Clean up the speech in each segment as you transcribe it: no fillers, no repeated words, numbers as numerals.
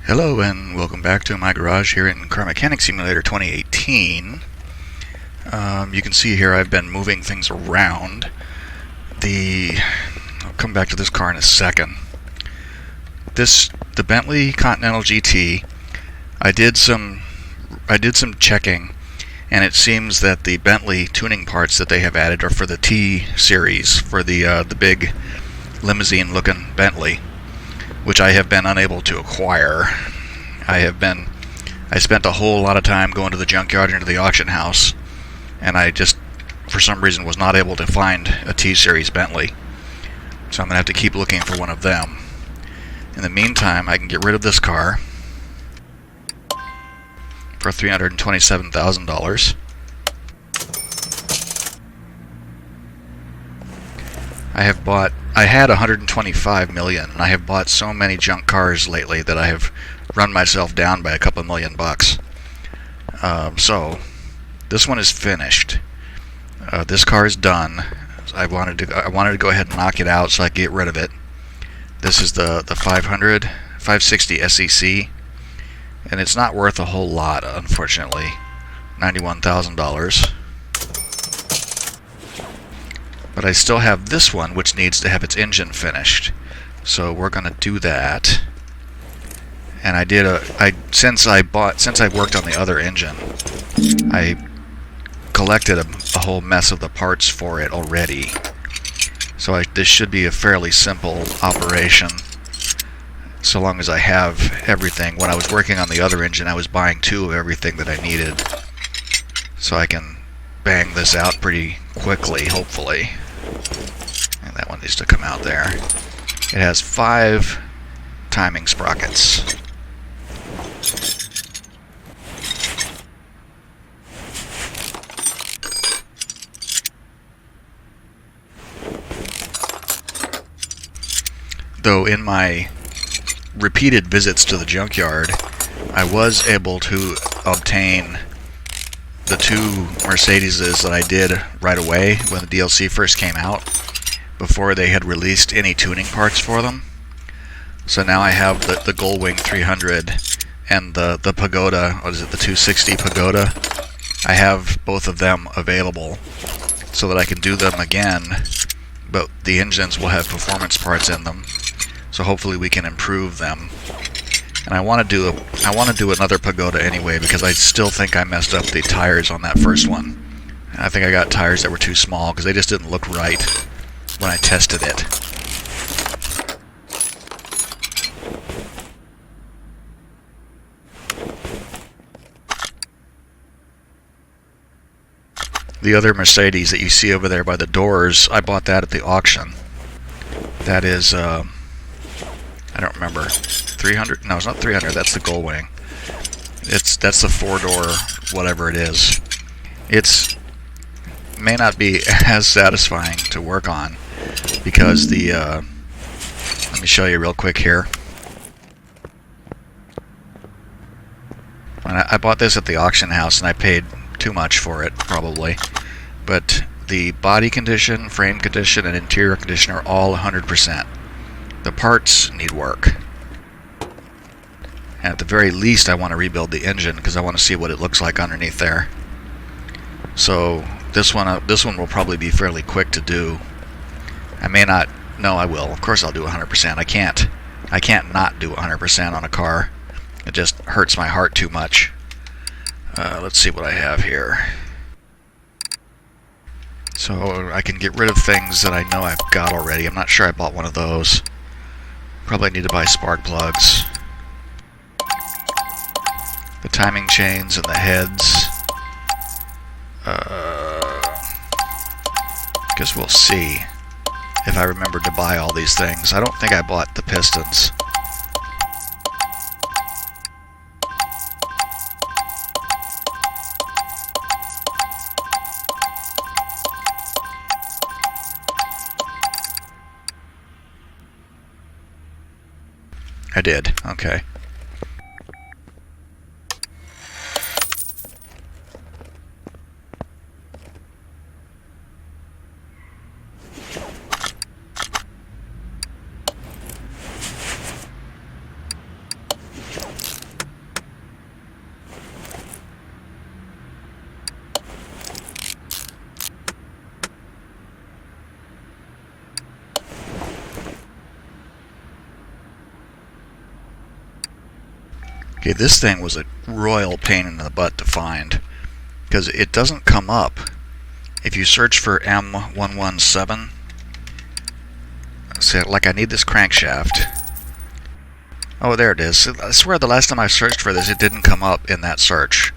Hello and welcome back to my garage here in Car Mechanic Simulator 2018. You can see here I've been moving things around. I'll come back to this car in a second. The Bentley Continental GT, I did some checking, and it seems that the Bentley tuning parts that they have added are for the T series, for the big limousine looking Bentley, which I have been unable to acquire. I spent a whole lot of time going to the junkyard and to the auction house, and I just, for some reason, was not able to find a T-Series Bentley. So I'm going to have to keep looking for one of them. In the meantime, I can get rid of this car for $327,000. I had $125 million, and I have bought so many junk cars lately that I have run myself down by a couple million bucks. So this one is finished. This car is done. I wanted to go ahead and knock it out so I could get rid of it. This is the 560 SEC, and it's not worth a whole lot, unfortunately. $91,000. But I still have this one, which needs to have its engine finished. So we're going to do that. And since I worked on the other engine, I collected a whole mess of the parts for it already. So this should be a fairly simple operation, so long as I have everything. When I was working on the other engine, I was buying two of everything that I needed, so I can bang this out pretty quickly, hopefully. And that one needs to come out there. It has 5 timing sprockets. Though in my repeated visits to the junkyard, I was able to obtain the 2 Mercedeses that I did right away when the DLC first came out, before they had released any tuning parts for them. So now I have the Gullwing 300 and the Pagoda, what is it, the 260 Pagoda. I have both of them available so that I can do them again, but the engines will have performance parts in them, so hopefully we can improve them. And I want to do another Pagoda anyway, because I still think I messed up the tires on that first one. And I think I got tires that were too small because they just didn't look right when I tested it. The other Mercedes that you see over there by the doors, I bought that at the auction. That is, I don't remember, 300? No, it's not 300. That's the Gullwing. That's the 4-door, whatever it is. It may not be as satisfying to work on because let me show you real quick here. I bought this at the auction house, and I paid too much for it, probably. But the body condition, frame condition, and interior condition are all 100%. The parts need work. And at the very least, I want to rebuild the engine because I want to see what it looks like underneath there. So this one will probably be fairly quick to do. I may not. No, I will. Of course, I'll do 100%. I can't not do 100% on a car. It just hurts my heart too much. Let's see what I have here. So I can get rid of things that I know I've got already. I'm not sure I bought one of those. Probably need to buy spark plugs. The timing chains and the heads. Guess we'll see if I remember to buy all these things. I don't think I bought the pistons. I did. Okay. Okay, this thing was a royal pain in the butt to find because it doesn't come up. If you search for M117, say, like I need this crankshaft. Oh, there it is. I swear the last time I searched for this, it didn't come up in that search.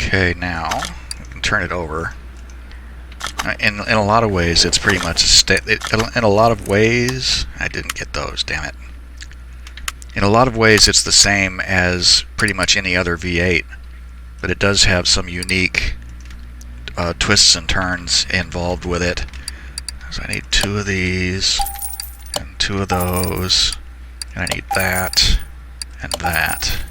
Okay, now we can turn it over. In a lot of ways, it's pretty much in a lot of ways, I didn't get those. Damn it! In a lot of ways, it's the same as pretty much any other V8, but it does have some unique twists and turns involved with it. So I need 2 of these and 2 of those, and I need that and that.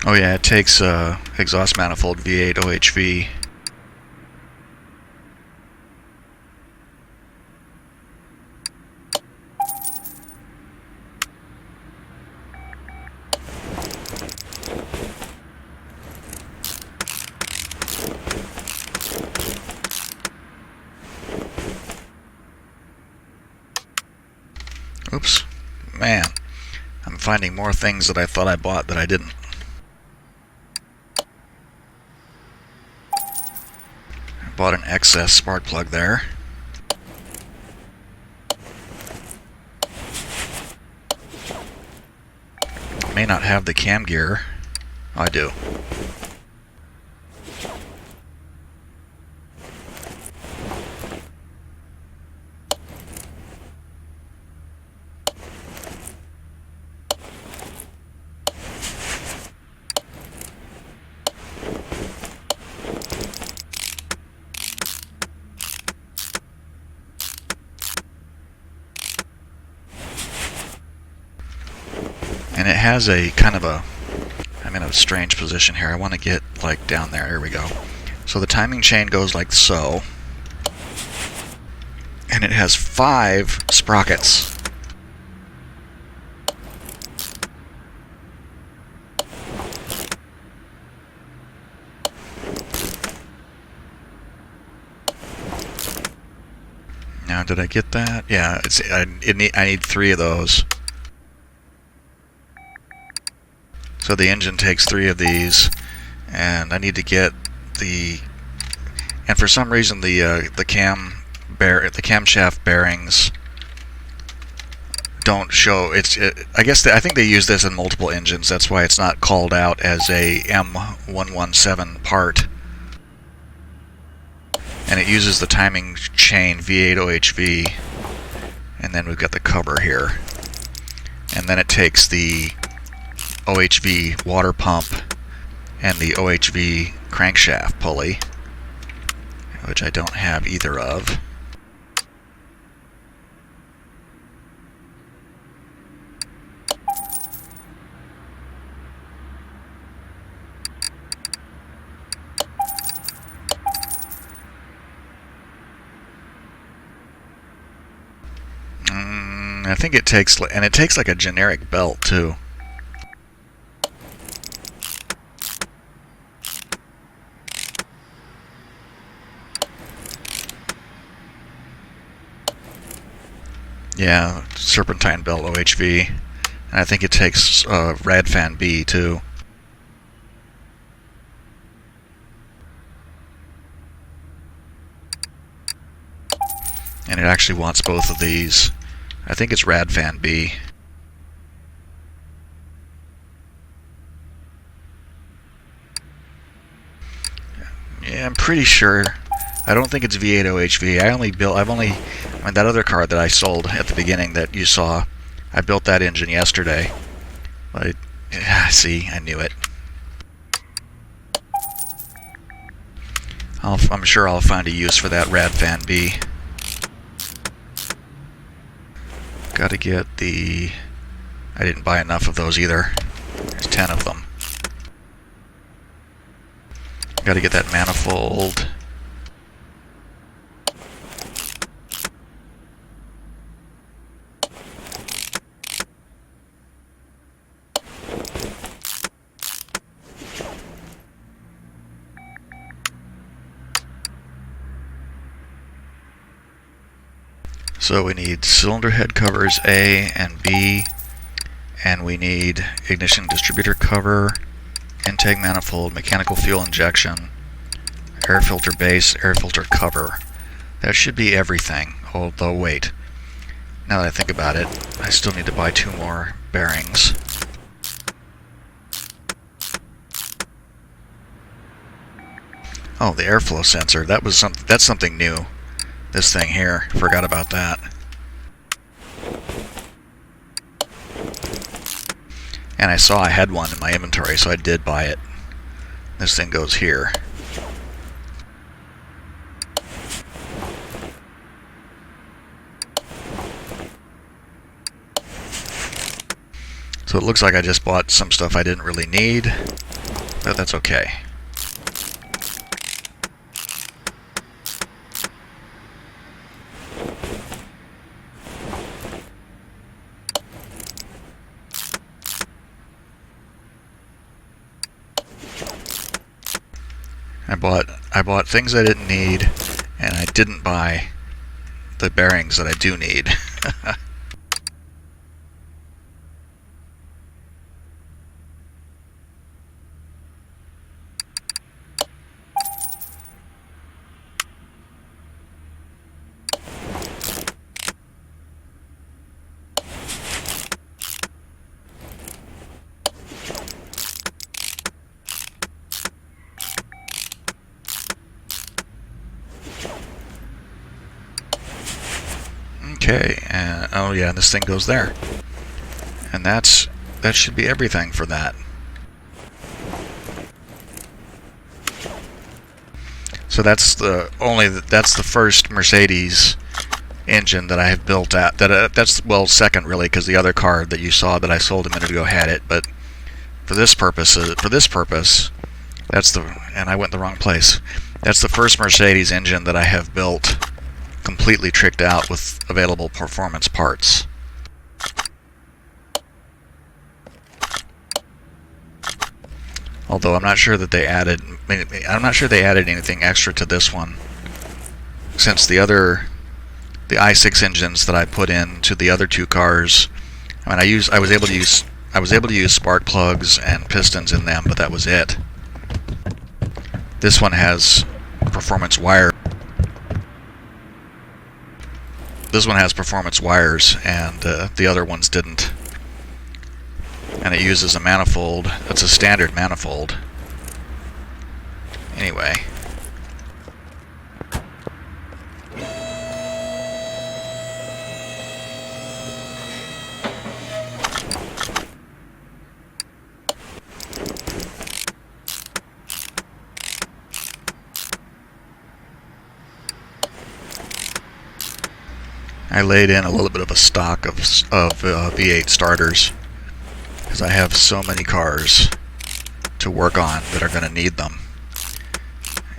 Oh yeah, it takes exhaust manifold V8 OHV. Oops. Man, I'm finding more things that I thought I bought that I didn't. Bought an excess spark plug there. May not have the cam gear. Oh, I do. And it has a kind of a, I'm in a strange position here. I want to get like down there. Here we go. So the timing chain goes like so. And it has 5 sprockets. Now, did I get that? Yeah, I need 3 of those. So the engine takes 3 of these, and I need to get the, and for some reason the camshaft bearings don't show. I think they use this in multiple engines. That's why it's not called out as a M117 part. and it uses the timing chain V8 OHV, and then we've got the cover here, and then it takes the OHV water pump and the OHV crankshaft pulley, which I don't have either of. I think it takes, and it takes like a generic belt too. Yeah, serpentine belt OHV, and I think it takes rad fan B too. And it actually wants both of these. I think it's rad fan B. Yeah, I'm pretty sure. I don't think it's V8 OHV. I mean, that other car that I sold at the beginning that you saw, I built that engine yesterday. But see, I knew it. I'm sure I'll find a use for that rad fan B. Gotta get the... I didn't buy enough of those either. There's 10 of them. Gotta get that manifold. So we need cylinder head covers A and B, and we need ignition distributor cover, intake manifold, mechanical fuel injection, air filter base, air filter cover. That should be everything, although wait. Now that I think about it, I still need to buy 2 more bearings. Oh, the airflow sensor. That's something new. This thing here, forgot about that. And I saw I had one in my inventory, so I did buy it. This thing goes here. So it looks like I just bought some stuff I didn't really need, but that's okay. I bought things I didn't need, and I didn't buy the bearings that I do need. Okay, and oh yeah, this thing goes there. And that should be everything for that. So that's the first Mercedes engine that I have built at. That's well, second really, because the other car that you saw that I sold a minute ago had it. But for this purpose, that's the, and I went the wrong place. That's the first Mercedes engine that I have built completely tricked out with available performance parts. Although I'm not sure that they added anything extra to this one, since the i6 engines that I put into the other 2 cars, I mean, I was able to use spark plugs and pistons in them, but that was it. This one has performance wire. This one has performance wires, and the other ones didn't. And it uses a manifold. It's a standard manifold. Anyway. I laid in a little bit of a stock of V8 starters because I have so many cars to work on that are going to need them.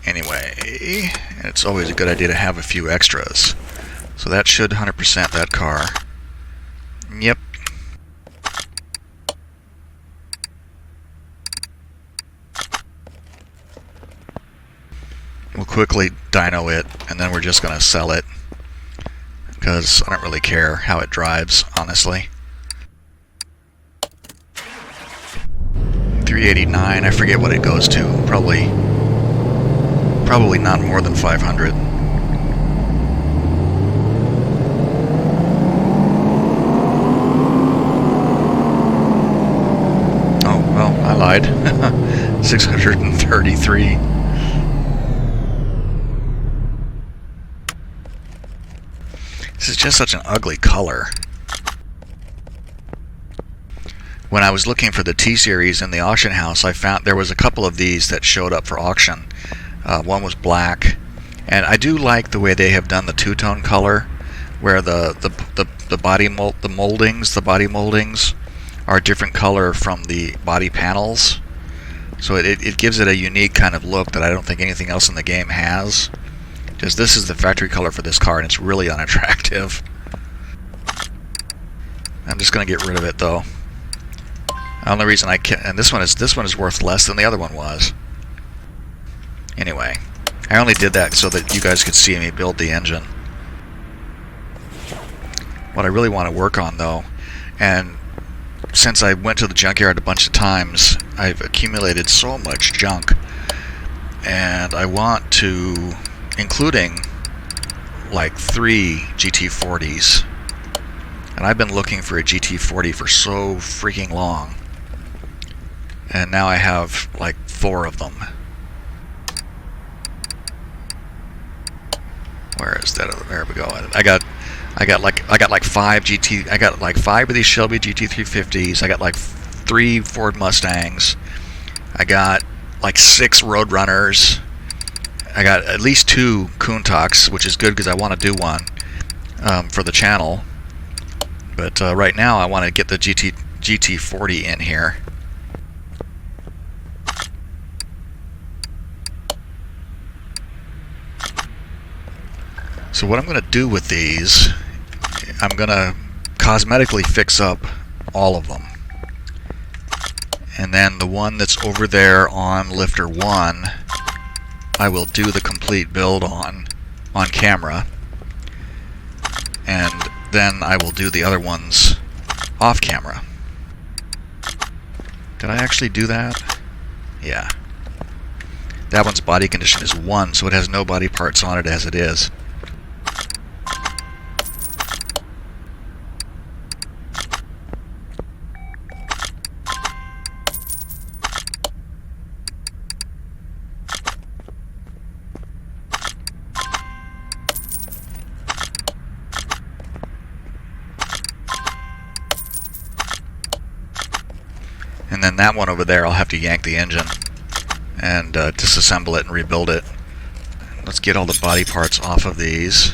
Anyway, it's always a good idea to have a few extras. So that should 100% that car. Yep. We'll quickly dyno it, and then we're just going to sell it, because I don't really care how it drives, honestly. 389, I forget what it goes to. Probably not more than 500. Oh, well, I lied. 633. This is just such an ugly color. When I was looking for the T-Series in the auction house, I found there was a couple of these that showed up for auction. One was black, and I do like the way they have done the two-tone color, where the body moldings are a different color from the body panels. So it gives it a unique kind of look that I don't think anything else in the game has. Because this is the factory color for this car, and it's really unattractive. I'm just going to get rid of it, though. The only reason I can, and this one is worth less than the other one was. Anyway, I only did that so that you guys could see me build the engine. What I really want to work on, though, and since I went to the junkyard a bunch of times, I've accumulated so much junk, and I want to, including like 3 GT40s, and I've been looking for a GT40 for so freaking long, and now I have like 4 of them. Where is that? There we go. I got like 5 GT. I got like 5 of these Shelby GT350s. I got like 3 Ford Mustangs. I got like 6 Roadrunners. I got at least 2 Countoks, which is good because I want to do one for the channel. But right now I want to get the GT40 in here. So what I'm going to do with these, I'm going to cosmetically fix up all of them. And then the one that's over there on lifter 1, I will do the complete build on camera. And then I will do the other ones off camera. Did I actually do that? Yeah. That one's body condition is 1, so it has no body parts on it as it is. And then that one over there, I'll have to yank the engine and disassemble it and rebuild it. Let's get all the body parts off of these.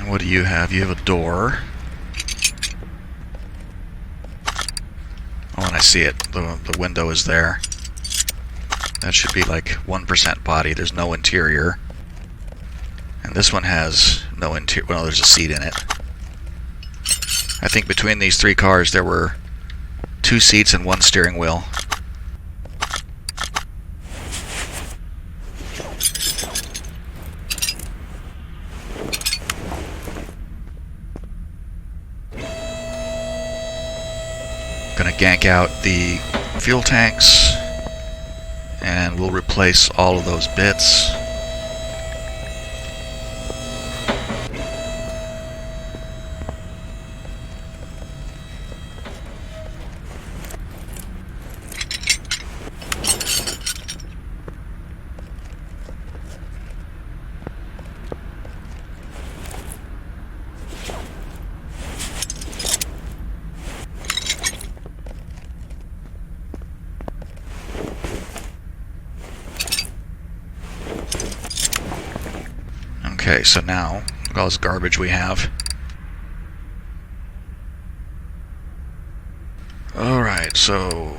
What do you have? You have a door. Oh, and I see it. The window is there. That should be like 1% body. There's no interior. And this one has no interior. Well, there's a seat in it. I think between these 3 cars there were 2 seats and 1 steering wheel. gank out the fuel tanks, and we'll replace all of those bits. Okay, so now, look at all this garbage we have. Alright, so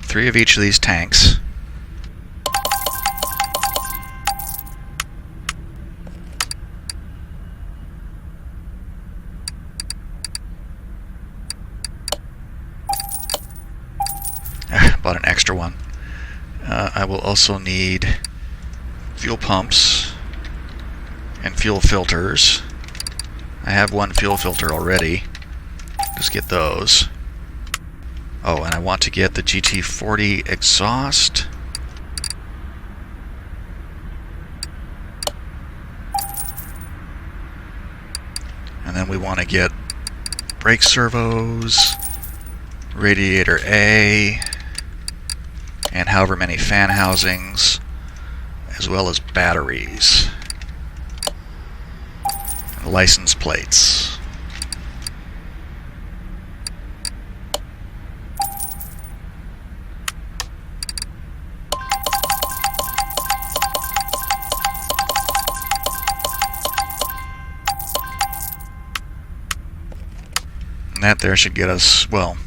3 of each of these tanks. Bought an extra one. I will also need fuel pumps and fuel filters. I have one fuel filter already. Just get those. Oh, and I want to get the GT40 exhaust. And then we want to get brake servos, radiator A, and however many fan housings, as well as batteries. License plates. And that there should get us, well,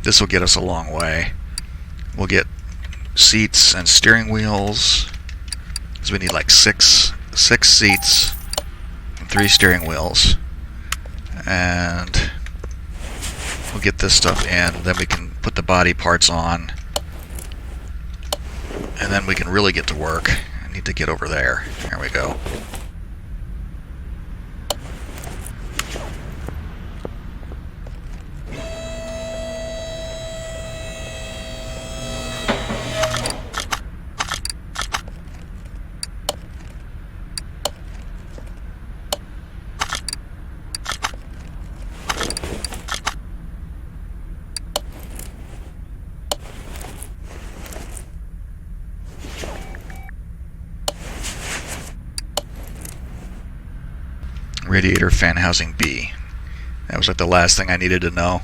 this will get us a long way. We'll get seats and steering wheels, because we need like six seats, 3 steering wheels, and we'll get this stuff in, then we can put the body parts on, and then we can really get to work. I need to get over there. There we go. Radiator fan housing B. That was like the last thing I needed to know.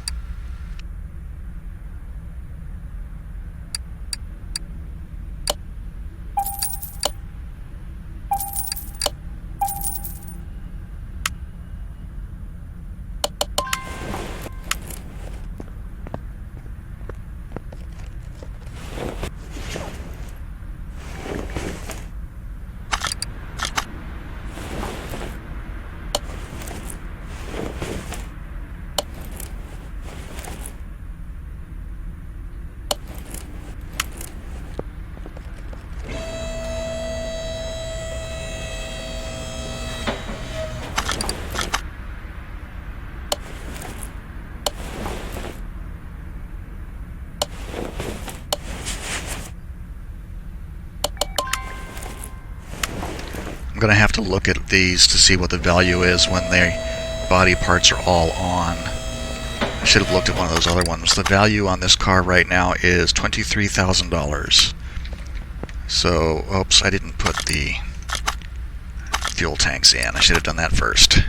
I'm going to have to look at these to see what the value is when the body parts are all on. I should have looked at one of those other ones. The value on this car right now is $23,000. So, oops, I didn't put the fuel tanks in. I should have done that first.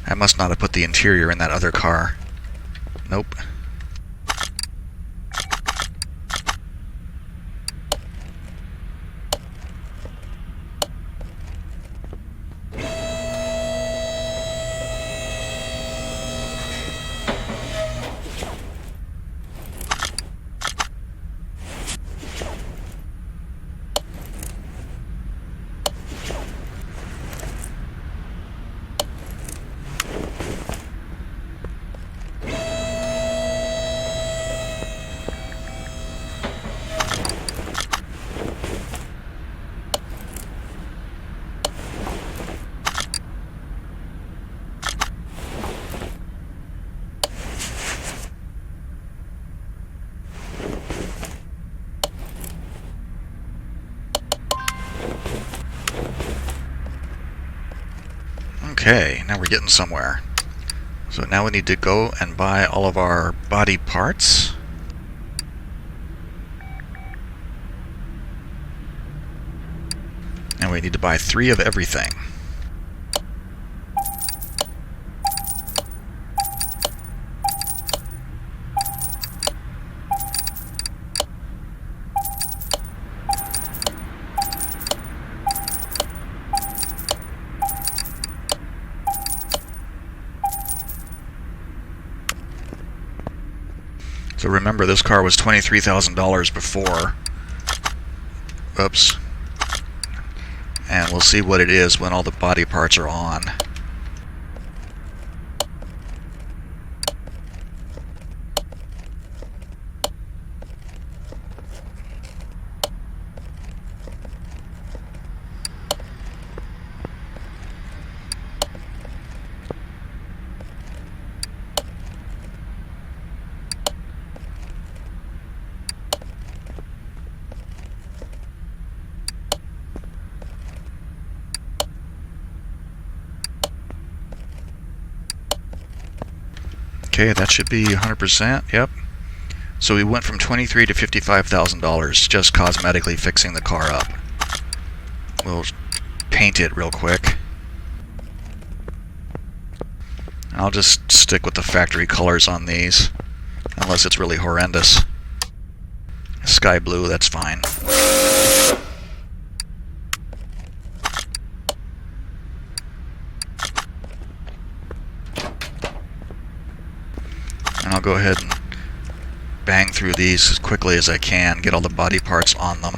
I must not have put the interior in that other car. Nope. Okay, now we're getting somewhere. So now we need to go and buy all of our body parts. And we need to buy 3 of everything. So remember, this car was $23,000 before. Oops. And we'll see what it is when all the body parts are on. Okay, that should be 100%, yep. So we went from $23,000 to $55,000 just cosmetically fixing the car up. We'll paint it real quick. I'll just stick with the factory colors on these, unless it's really horrendous. Sky blue, that's fine. And I'll go ahead and bang through these as quickly as I can, get all the body parts on them.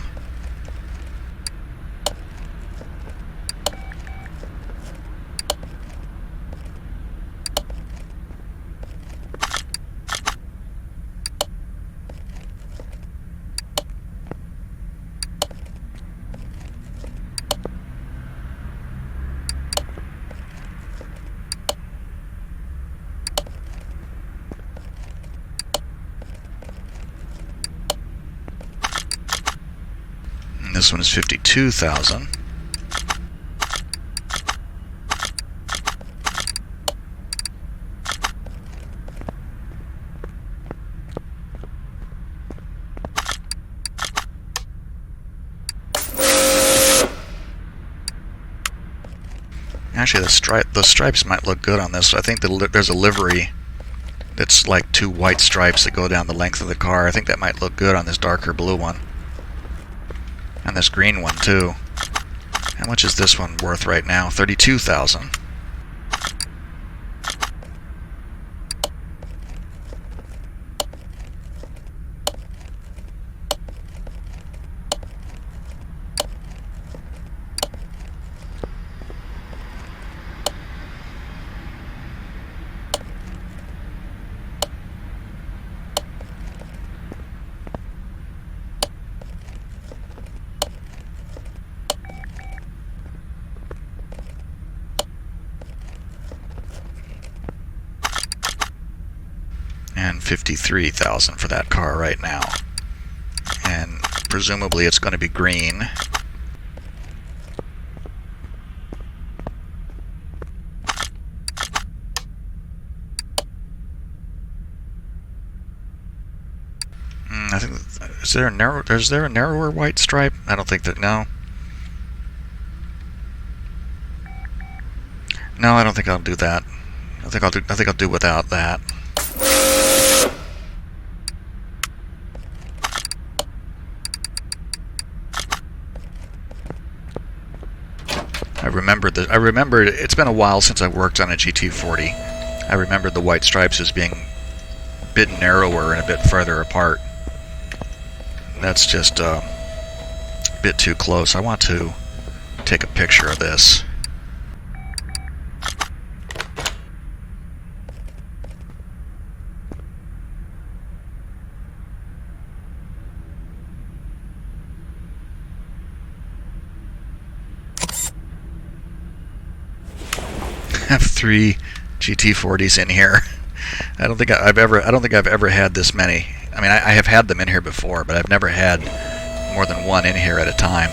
This one is $52,000. Actually, the stripes might look good on this. I think there's a livery that's like 2 white stripes that go down the length of the car. I think that might look good on this darker blue one. And this green one too. How much is this one worth right now? $32,000. And $53,000 for that car right now. And presumably it's going to be green. I think is there a narrower white stripe? I don't think that. No, I don't think I'll do that. I think I'll do without that. I remember it's been a while since I worked on a GT40. I remembered the white stripes as being a bit narrower and a bit further apart. That's just a bit too close. I want to take a picture of this. I have 3 GT40s in here. I don't think I've ever had this many. I mean, I have had them in here before, but I've never had more than one in here at a time.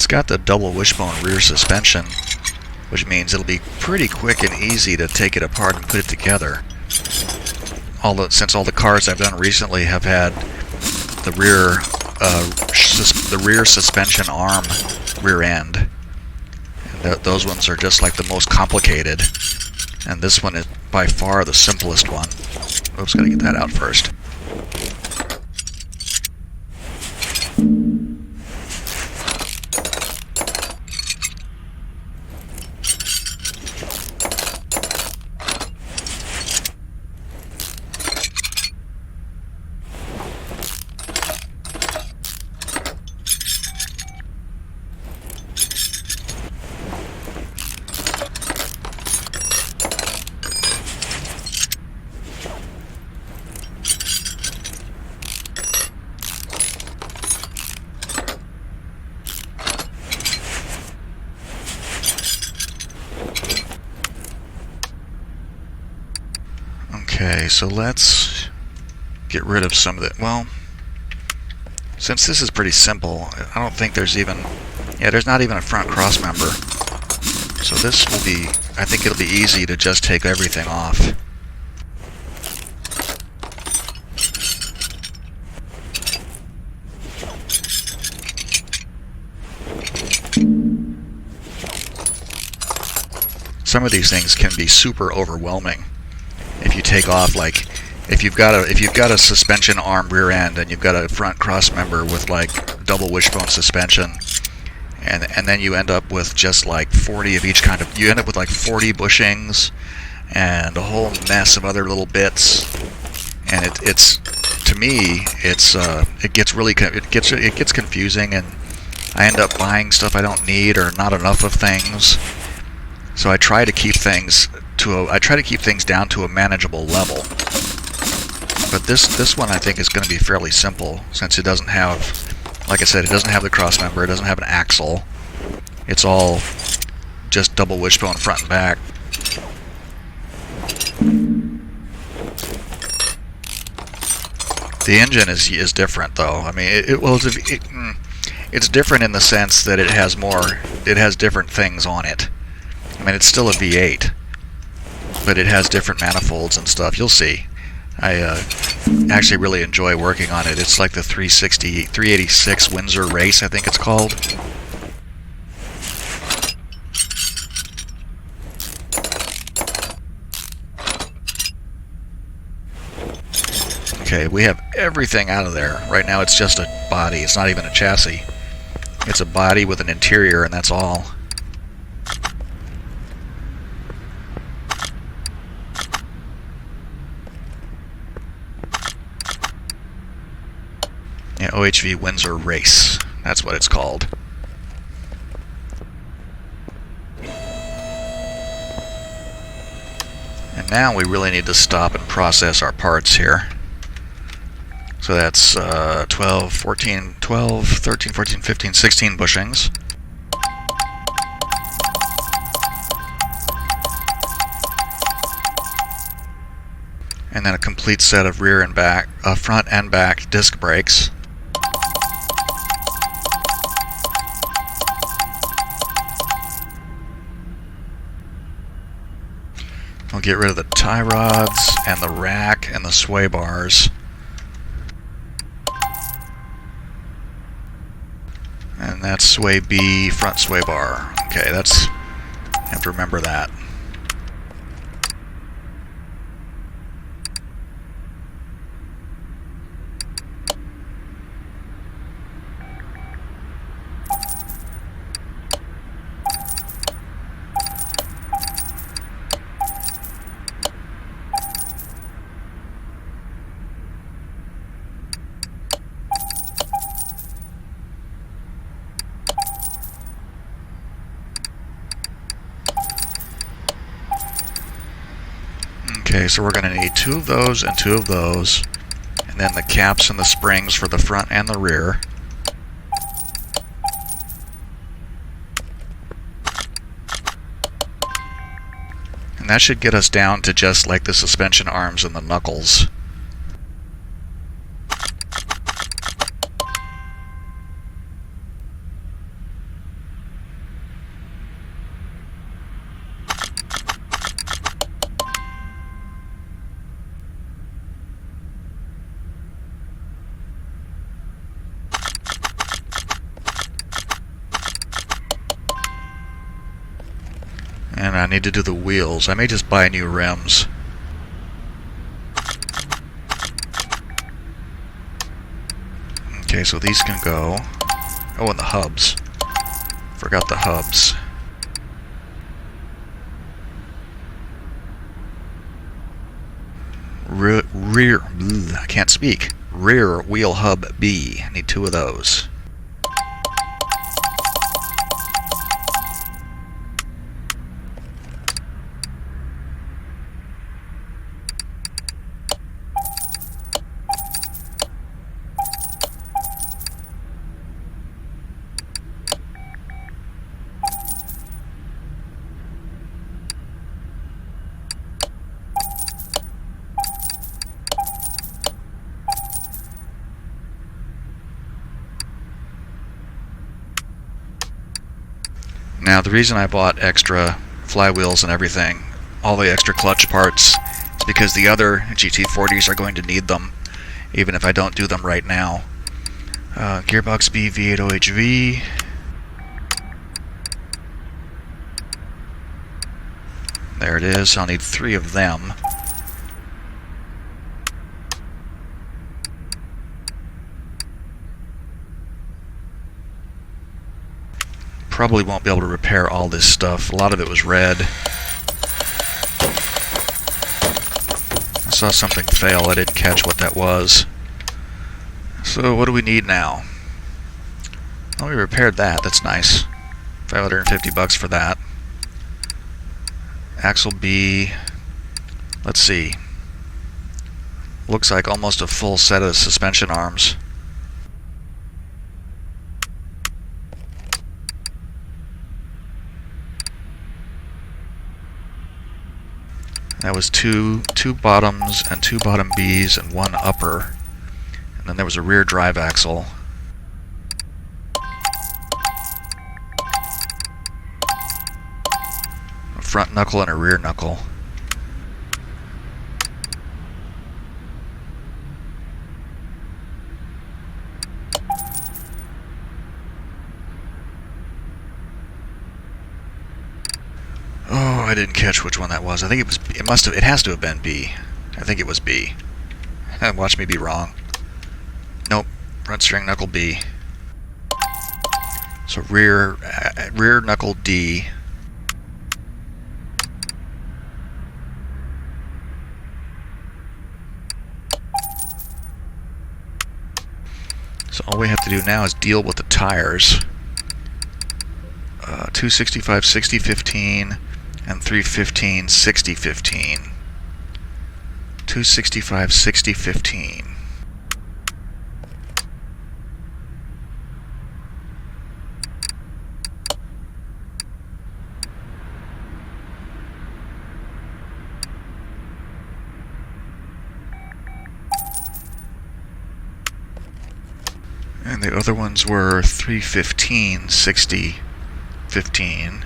it's got the double wishbone rear suspension, which means it'll be pretty quick and easy to take it apart and put it together. Since all the cars I've done recently have had the rear suspension arm rear end. And those ones are just like the most complicated, and this one is by far the simplest one. Oops, gotta get that out first. Okay, so let's get rid of some of the, well, since this is pretty simple, I don't think there's even, there's not even a front cross member. So this will be, I think it'll be easy to just take everything off. Some of these things can be super overwhelming. If you take off, like, if you've got a suspension arm rear end and you've got a front cross member with like double wishbone suspension, and then you end up with just like 40 of each kind of, you end up with like 40 bushings and a whole mess of other little bits, and it's to me it gets confusing, and I end up buying stuff I don't need or not enough of things. So I try to keep things down to a manageable level. But this one I think is going to be fairly simple, since it doesn't have, like I said, it doesn't have the cross member, it doesn't have an axle. It's all just double wishbone front and back. The engine is different though. I mean, it's different in the sense that it has different things on it. I mean, it's still a V8, but it has different manifolds and stuff. You'll see. I actually really enjoy working on it. It's like the 386 Windsor Race, I think it's called. Okay, we have everything out of there. Right now it's just a body. It's not even a chassis. It's a body with an interior, and that's all. Yeah, OHV Windsor Race. That's what it's called. And now we really need to stop and process our parts here. So that's 12, 14, 12, 13, 14, 15, 16 bushings. And then a complete set of rear and back, front and back disc brakes. We'll get rid of the tie rods and the rack and the sway bars. And that's sway B, front sway bar. Okay, I have to remember that. Okay, so we're going to need 2 of those and 2 of those, and then the caps and the springs for the front and the rear. And that should get us down to just like the suspension arms and the knuckles. And I need to do the wheels. I may just buy new rims. Okay, so these can go. Oh, and the hubs. Forgot the hubs. I can't speak. Rear wheel hub B. I need 2 of those. Now, the reason I bought extra flywheels and everything, all the extra clutch parts, is because the other GT40s are going to need them, even if I don't do them right now. Gearbox B V8OHV. There it is. I'll need 3 of them. Probably won't be able to repair all this stuff. A lot of it was red. I saw something fail. I didn't catch what that was. So what do we need now? Oh, we repaired that. That's nice. $550 for that. Axle B. Let's see. Looks like almost a full set of suspension arms. That was two bottoms and 2 bottom Bs and 1 upper. And then there was a rear drive axle. A front knuckle and a rear knuckle. Oh, I didn't catch which one that was. I think it has to have been B. I think it was B. Watch me be wrong. Nope, front steering knuckle B. So rear knuckle D. So all we have to do now is deal with the tires. 265 60-15 and 315 60-15. 265 60-15. And the other ones were 315 60-15.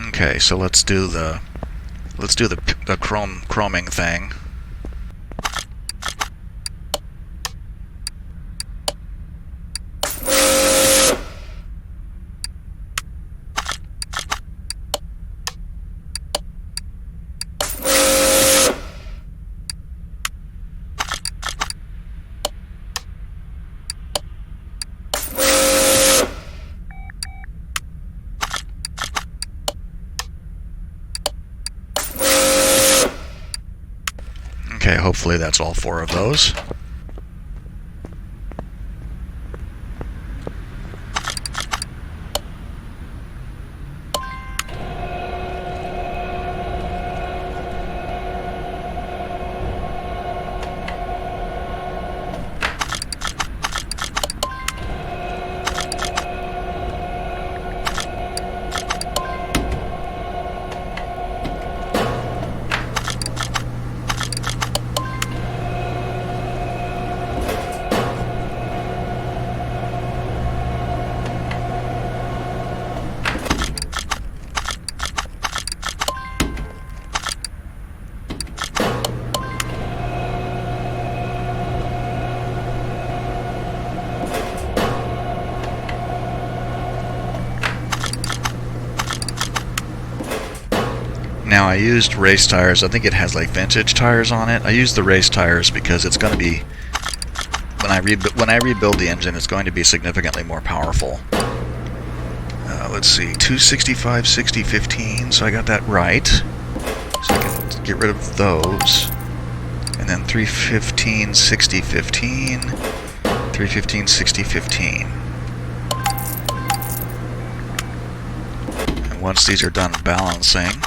Okay, so let's do the chroming thing. Okay, hopefully that's all 4 of those. Now I used race tires. I think it has like vintage tires on it. I used the race tires because it's going to be, when I rebuild the engine, it's going to be significantly more powerful. Let's see, 265, 60, 15, so I got that right. So I can get rid of those. And then 315, 60, 15, 315, 60, 15. And once these are done balancing,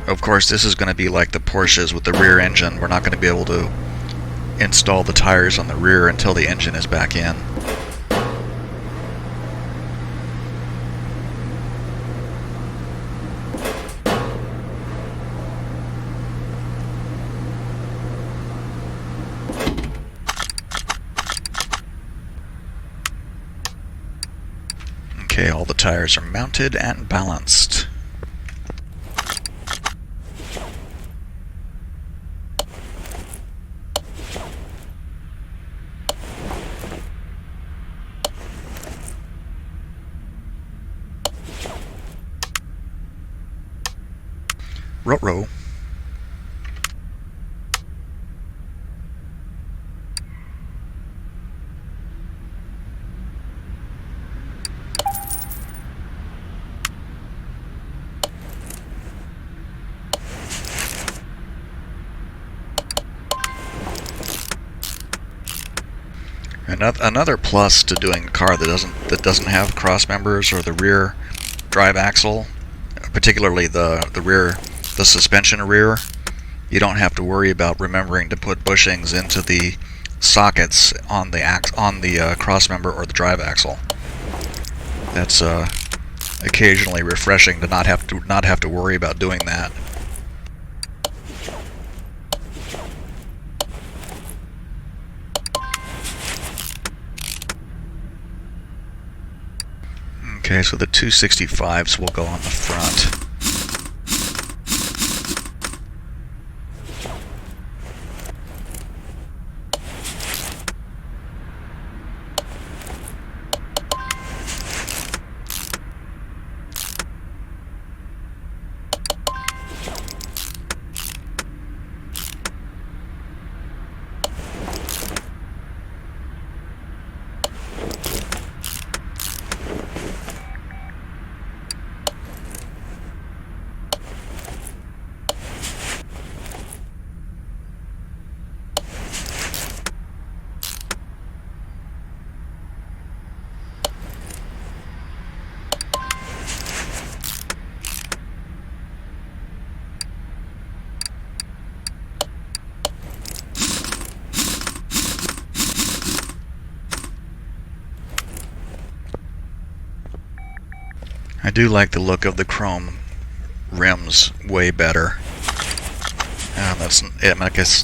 of course this is going to be like the Porsches with the rear engine. We're not going to be able to install the tires on the rear until the engine is back in. Okay, all the tires are mounted and balanced. Ruh-roh. Another plus to doing a car that doesn't have cross members or the rear drive axle, particularly the suspension rear, you don't have to worry about remembering to put bushings into the sockets on the cross member or the drive axle. That's occasionally refreshing to not have to worry about doing that. Okay, so the 265s will go on the front. I do like the look of the chrome rims way better.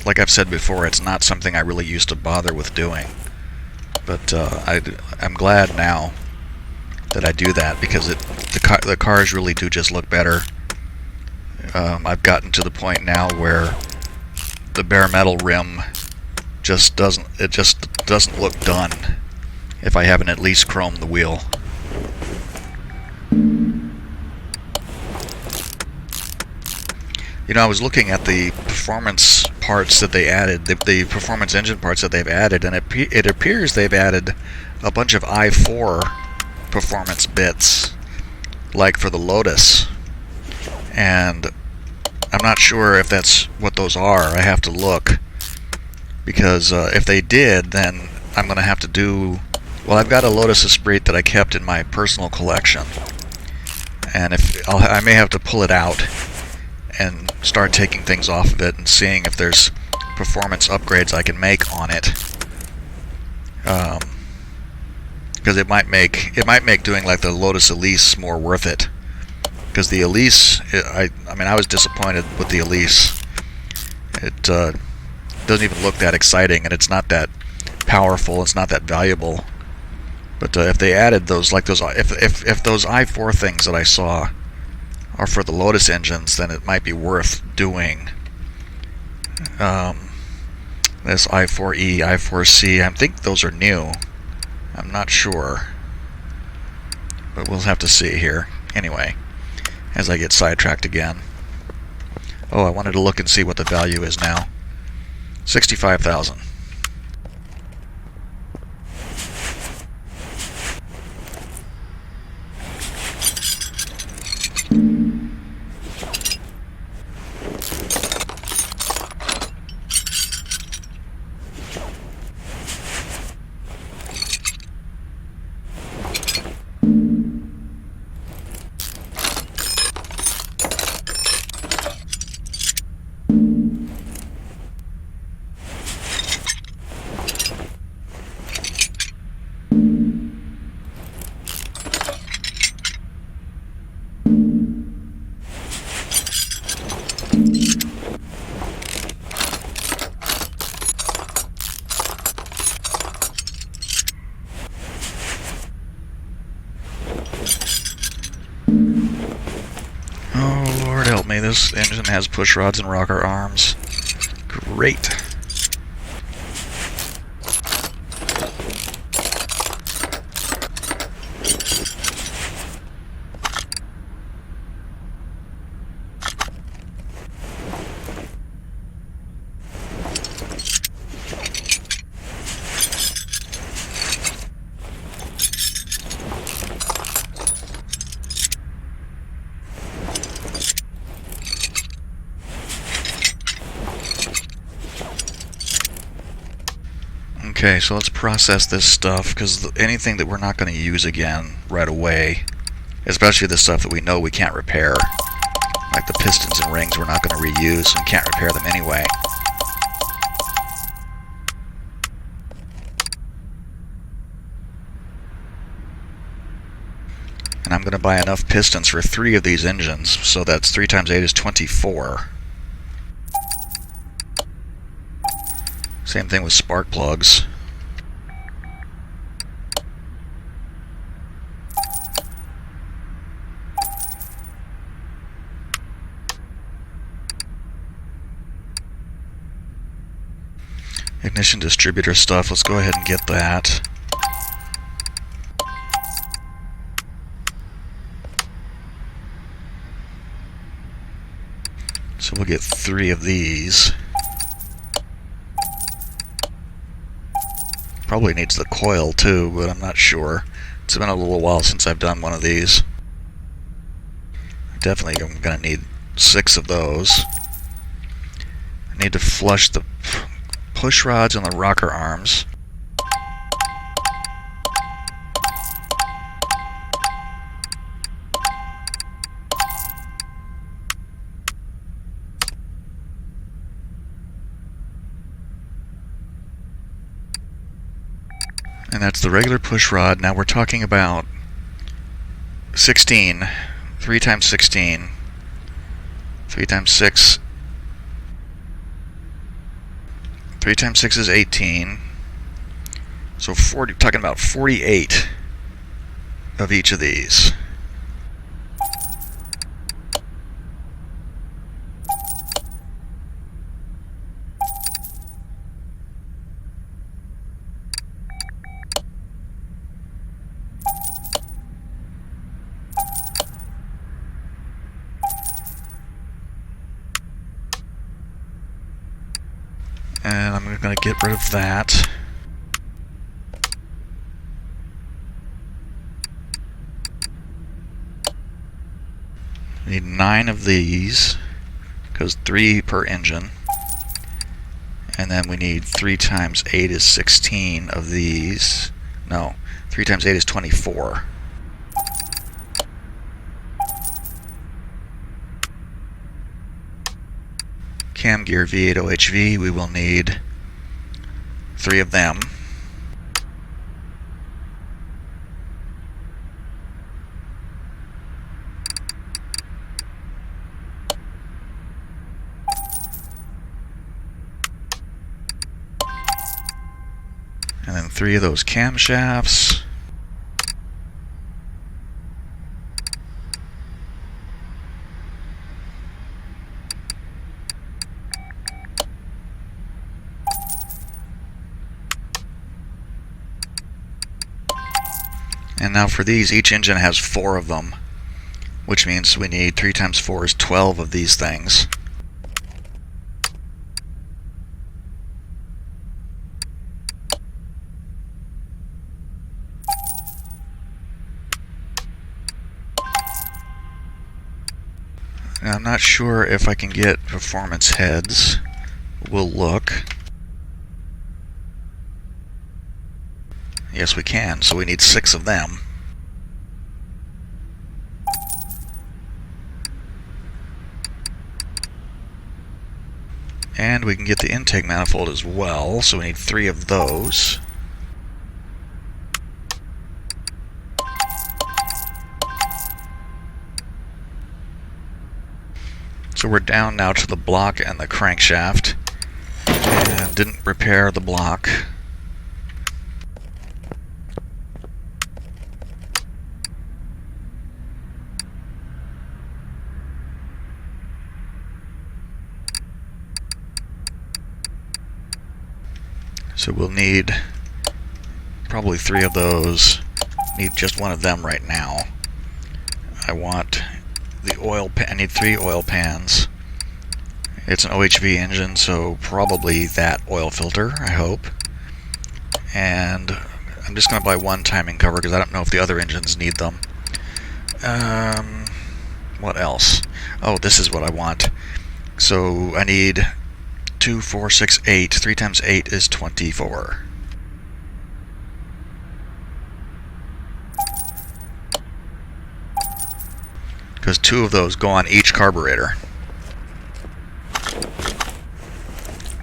Like I've said before, it's not something I really used to bother with doing. But I'm glad now that I do that because the cars really do just look better. I've gotten to the point now where the bare metal rim just doesn't look done if I haven't at least chromed the wheel. You know, I was looking at the performance parts that they added, the performance engine parts that they've added, and it appears they've added a bunch of i4 performance bits, like for the Lotus. And I'm not sure if that's what those are. I have to look, because if they did, then I'm going to have to do... Well, I've got a Lotus Esprit that I kept in my personal collection, and I may have to pull it out and start taking things off of it and seeing if there's performance upgrades I can make on it, because it might make doing like the Lotus Elise more worth it. Because the Elise, I mean, I was disappointed with the Elise. It doesn't even look that exciting, and it's not that powerful. It's not that valuable. But if they added those, like those, if those i4 things that I saw are for the Lotus engines, then it might be worth doing. This i4E, i4C, I think those are new. I'm not sure, but we'll have to see here. Anyway, as I get sidetracked again. Oh, I wanted to look and see what the value is now. 65,000. Oh, Lord help me, this engine has push rods and rocker arms. Great. Okay, so let's process this stuff, because anything that we're not going to use again right away, especially the stuff that we know we can't repair, like the pistons and rings we're not going to reuse and can't repair them anyway. And I'm going to buy enough pistons for 3 of these engines, so that's 3 times 8 is 24. Same thing with spark plugs. Ignition distributor stuff, let's go ahead and get that. So we'll get 3 of these. Probably needs the coil too, but I'm not sure. It's been a little while since I've done one of these. Definitely I'm going to need 6 of those. I need to flush the push rods and the rocker arms. And that's the regular push rod. Now we're talking about 16, 3 times 16, 3 times 6, 3 times 6 is 18, so 40, talking about 48 of each of these. And I'm going to get rid of that. I need 9 of these, because 3 per engine. And then we need 3 times 8 is 16 of these. No, 3 times 8 is 24. Cam gear V8OHV, we will need 3 of them. And then 3 of those camshafts. And now for these, each engine has 4 of them, which means we need 3 times 4 is 12 of these things. Now, I'm not sure if I can get performance heads. We'll look. Yes, we can, so we need 6 of them. And we can get the intake manifold as well, so we need 3 of those. So we're down now to the block and the crankshaft, and didn't repair the block. So we'll need probably 3 of those. Need just 1 of them right now. I want the oil pan. I need 3 oil pans. It's an OHV engine, so probably that oil filter, I hope. And I'm just going to buy 1 timing cover because I don't know if the other engines need them. What else? Oh, this is what I want. So I need 2, 4, 6, 8. 3 times 8 is 24. Because 2 of those go on each carburetor.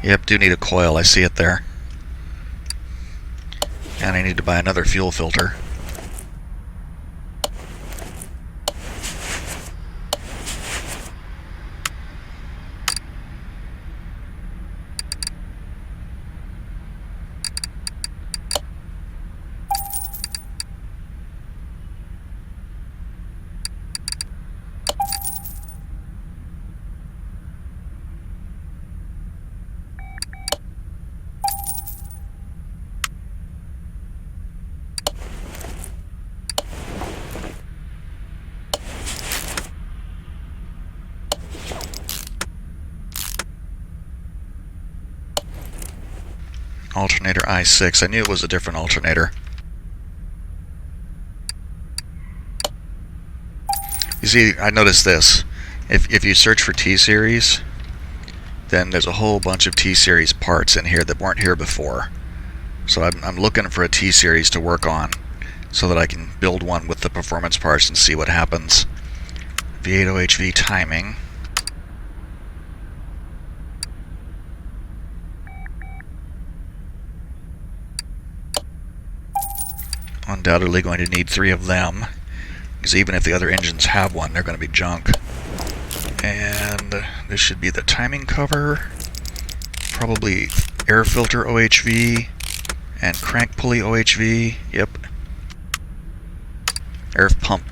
Yep, do need a coil. I see it there. And I need to buy another fuel filter. Alternator I6. I knew it was a different alternator. You see, I noticed this. If you search for T-Series, then there's a whole bunch of T-Series parts in here that weren't here before. So I'm looking for a T-Series to work on so that I can build one with the performance parts and see what happens. V8 OHV timing. Undoubtedly going to need 3 of them, because even if the other engines have one, they're going to be junk. And this should be the timing cover, probably air filter OHV, and crank pulley OHV. Yep. Air pump,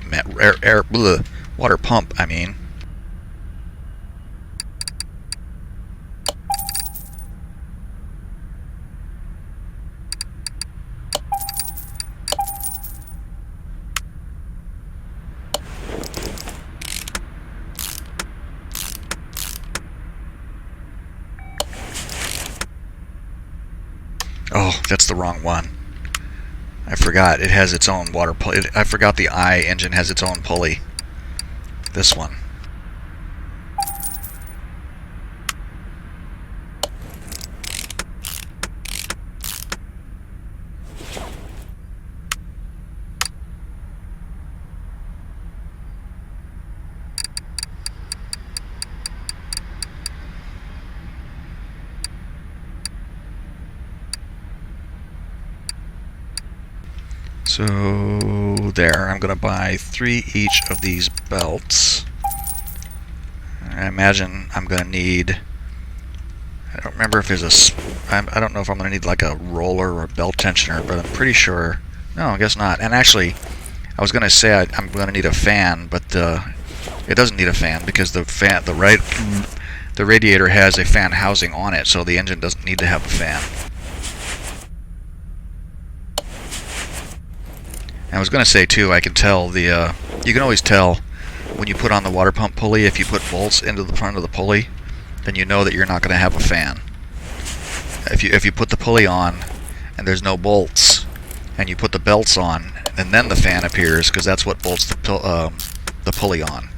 water pump, I mean. Oh, that's the wrong one. I forgot it has its own water pulley. I forgot the I engine has its own pulley. This one. So there, I'm going to buy 3 each of these belts. I imagine I'm going to need, I don't remember if there's I don't know if I'm going to need like a roller or a belt tensioner, but I'm pretty sure, no, I guess not. And actually, I was going to say I'm going to need a fan, but it doesn't need a fan because the radiator has a fan housing on it, so the engine doesn't need to have a fan. I was going to say too, I can tell the, you can always tell when you put on the water pump pulley, if you put bolts into the front of the pulley, then you know that you're not going to have a fan. If you put the pulley on and there's no bolts, and you put the belts on, and then the fan appears, because that's what bolts the pulley on.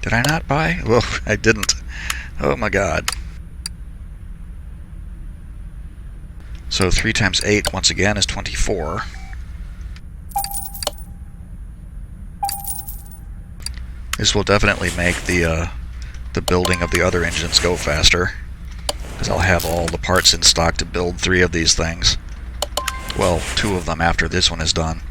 Did I not buy? Well, I didn't. Oh my god. So 3 times 8 once again is 24. This will definitely make the building of the other engines go faster, because I'll have all the parts in stock to build 3 of these things. Well, 2 of them after this one is done.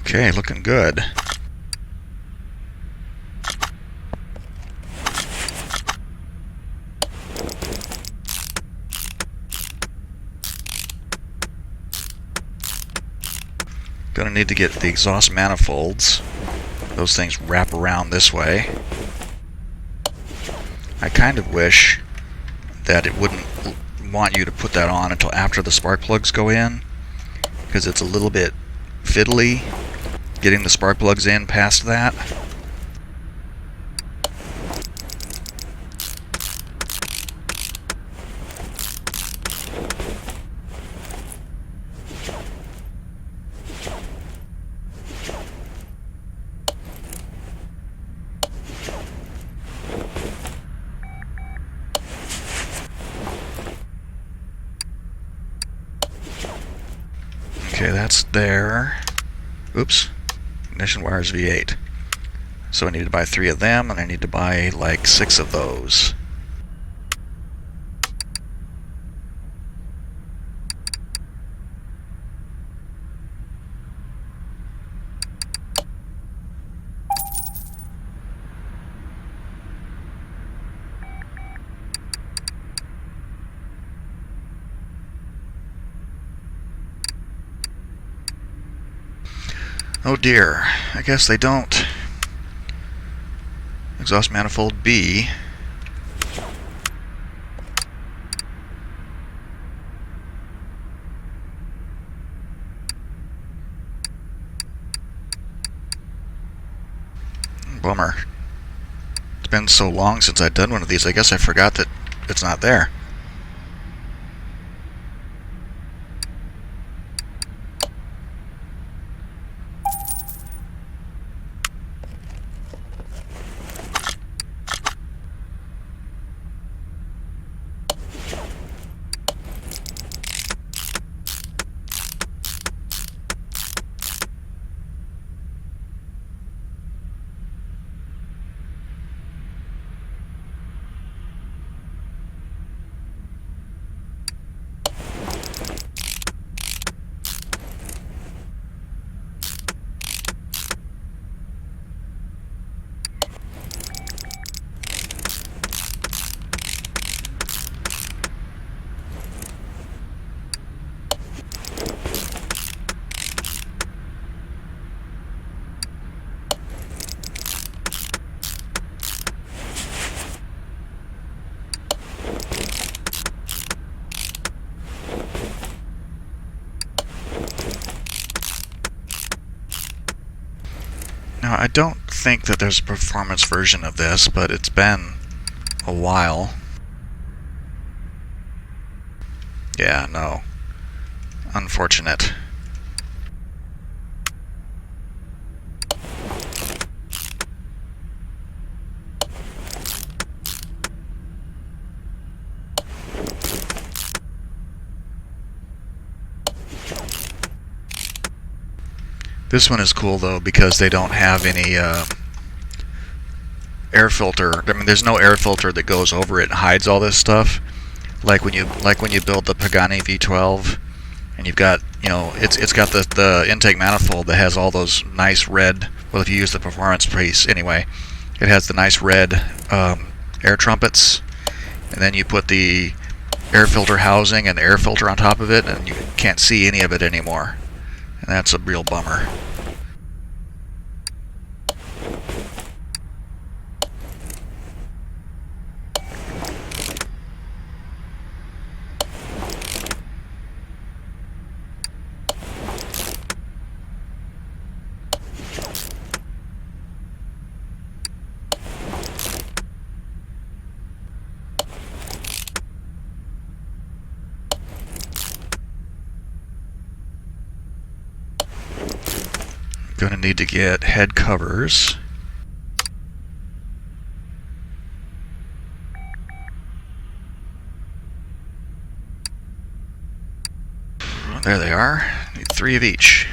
Okay, looking good. Gonna need to get the exhaust manifolds. Those things wrap around this way. I kind of wish that it wouldn't want you to put that on until after the spark plugs go in, because it's a little bit fiddly getting the spark plugs in past that. Okay, that's there. Oops. Ignition wires V8. So I need to buy 3 of them, and I need to buy like 6 of those. Oh dear, I guess they don't. Exhaust manifold B. Bummer. It's been so long since I've done one of these, I guess I forgot that it's not there. Now, I don't think that there's a performance version of this, but it's been a while. Yeah, no. Unfortunate. This one is cool though because they don't have any air filter. I mean, there's no air filter that goes over it and hides all this stuff. Like when you build the Pagani V12, And you've got, you know, it's got the intake manifold that has all those nice red, well, if you use the performance piece anyway, it has the nice red air trumpets, and then you put the air filter housing and the air filter on top of it, and you can't see any of it anymore, and that's a real bummer. Going to need to get head covers. There they are. Need 3 of each.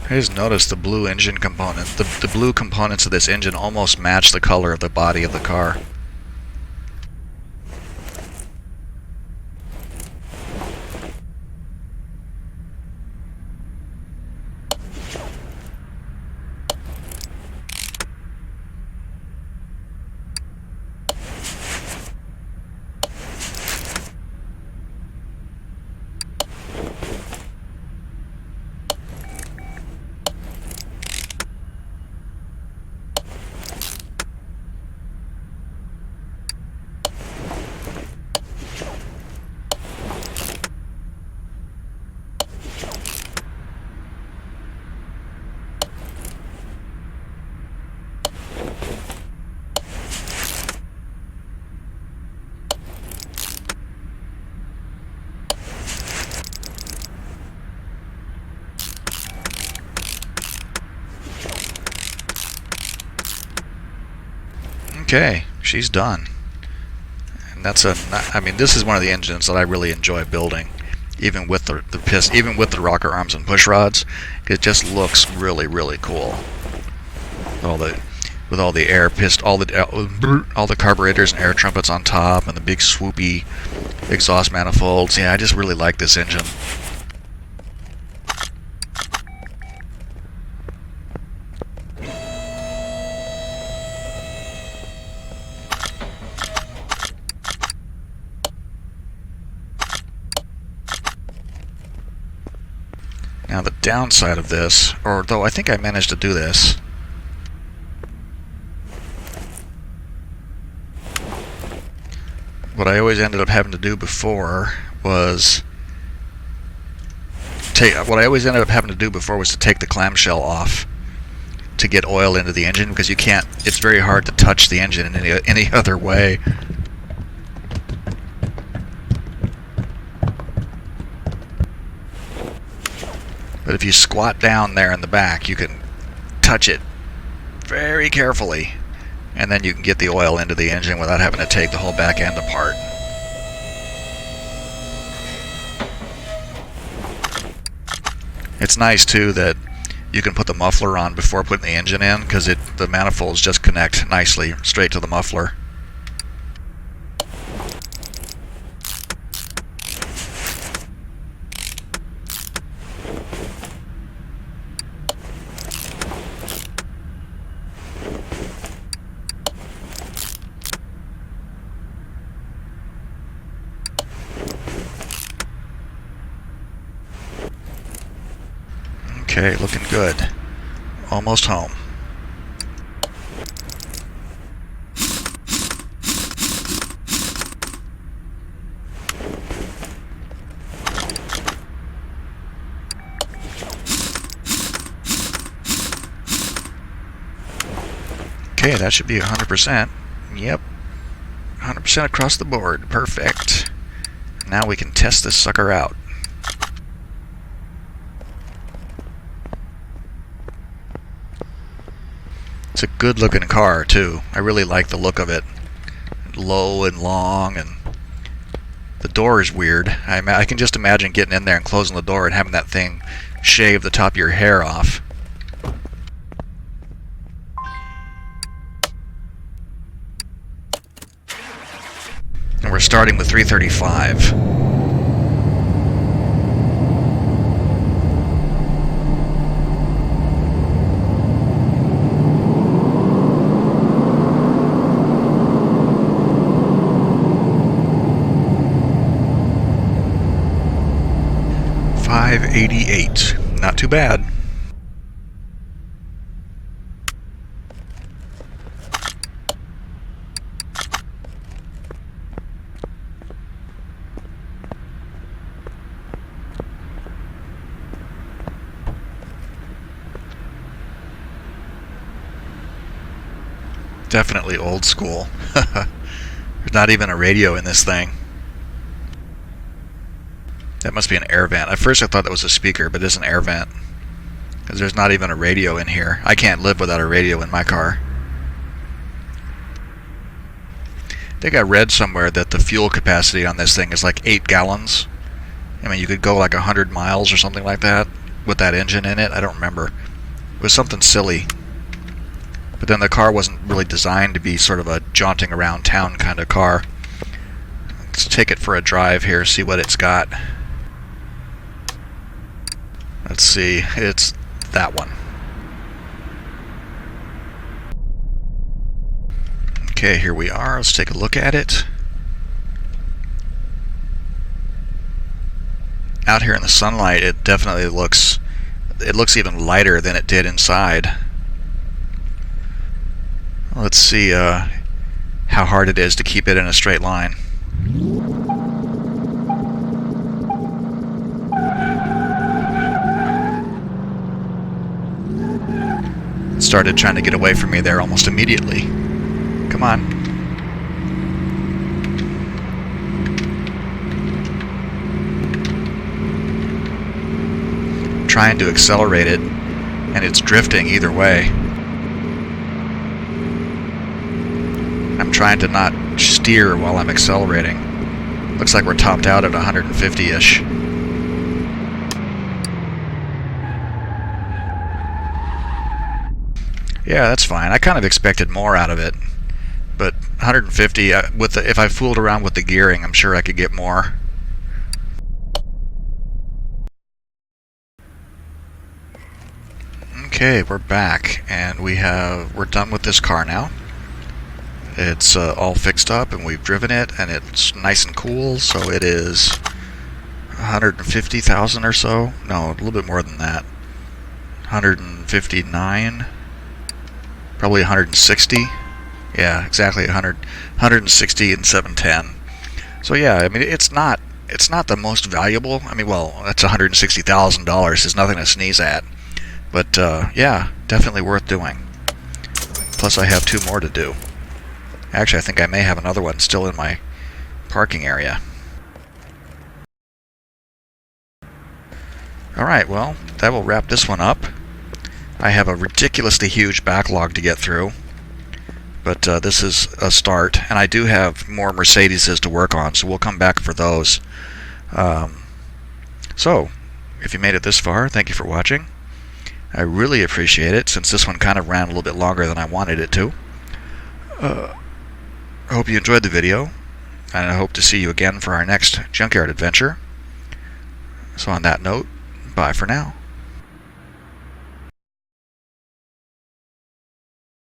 I just noticed the blue engine component. The blue components of this engine almost match the color of the body of the car. Okay, she's done. And that's I mean, this is one of the engines that I really enjoy building, even with even with the rocker arms and push rods. It just looks really, really cool. With all the air all the carburetors and air trumpets on top, and the big swoopy exhaust manifolds. Yeah, I just really like this engine. Now the downside of this, or though I think I managed to do this, what I always ended up having to do before was to take the clamshell off to get oil into the engine, because you can't, it's very hard to touch the engine in any other way. But if you squat down there in the back, you can touch it very carefully, and then you can get the oil into the engine without having to take the whole back end apart. It's nice too that you can put the muffler on before putting the engine in, because the manifolds just connect nicely straight to the muffler. Okay, looking good. Almost home. Okay, that should be 100%. Yep. 100% across the board. Perfect. Now we can test this sucker out. It's a good looking car too. I really like the look of it. Low and long, and the door is weird. I can just imagine getting in there and closing the door and having that thing shave the top of your hair off. And we're starting with 335. $588. Not too bad. Definitely old school. There's not even a radio in this thing. That must be an air vent. At first I thought that was a speaker, but it's an air vent. Because there's not even a radio in here. I can't live without a radio in my car. I think I read somewhere that the fuel capacity on this thing is like 8 gallons. I mean, you could go like 100 miles or something like that with that engine in it. I don't remember. It was something silly. But then the car wasn't really designed to be sort of a jaunting around town kind of car. Let's take it for a drive here, see what it's got. Let's see, it's that one. Okay, here we are. Let's take a look at it. Out here in the sunlight, it definitely looks even lighter than it did inside. Let's see how hard it is to keep it in a straight line. It started trying to get away from me there almost immediately. Come on. I'm trying to accelerate it, and it's drifting either way. I'm trying to not steer while I'm accelerating. Looks like we're topped out at 150-ish. Yeah, that's fine. I kind of expected more out of it, but 150 if I fooled around with the gearing, I'm sure I could get more. Okay, we're back, and we're done with this car now. It's all fixed up, and we've driven it, and it's nice and cool. So it is 150,000 or so. No, a little bit more than that. 159. Probably 160. Yeah, exactly 160 and 710. So yeah, I mean it's not the most valuable. I mean, well, that's $160,000. Is nothing to sneeze at. But yeah, definitely worth doing. Plus, I have 2 more to do. Actually, I think I may have another one still in my parking area. Alright, well, that will wrap this one up. I have a ridiculously huge backlog to get through, but this is a start, and I do have more Mercedeses to work on, so we'll come back for those. So, if you made it this far, thank you for watching. I really appreciate it, since this one kind of ran a little bit longer than I wanted it to. I hope you enjoyed the video, and I hope to see you again for our next Junkyard adventure. So on that note, bye for now.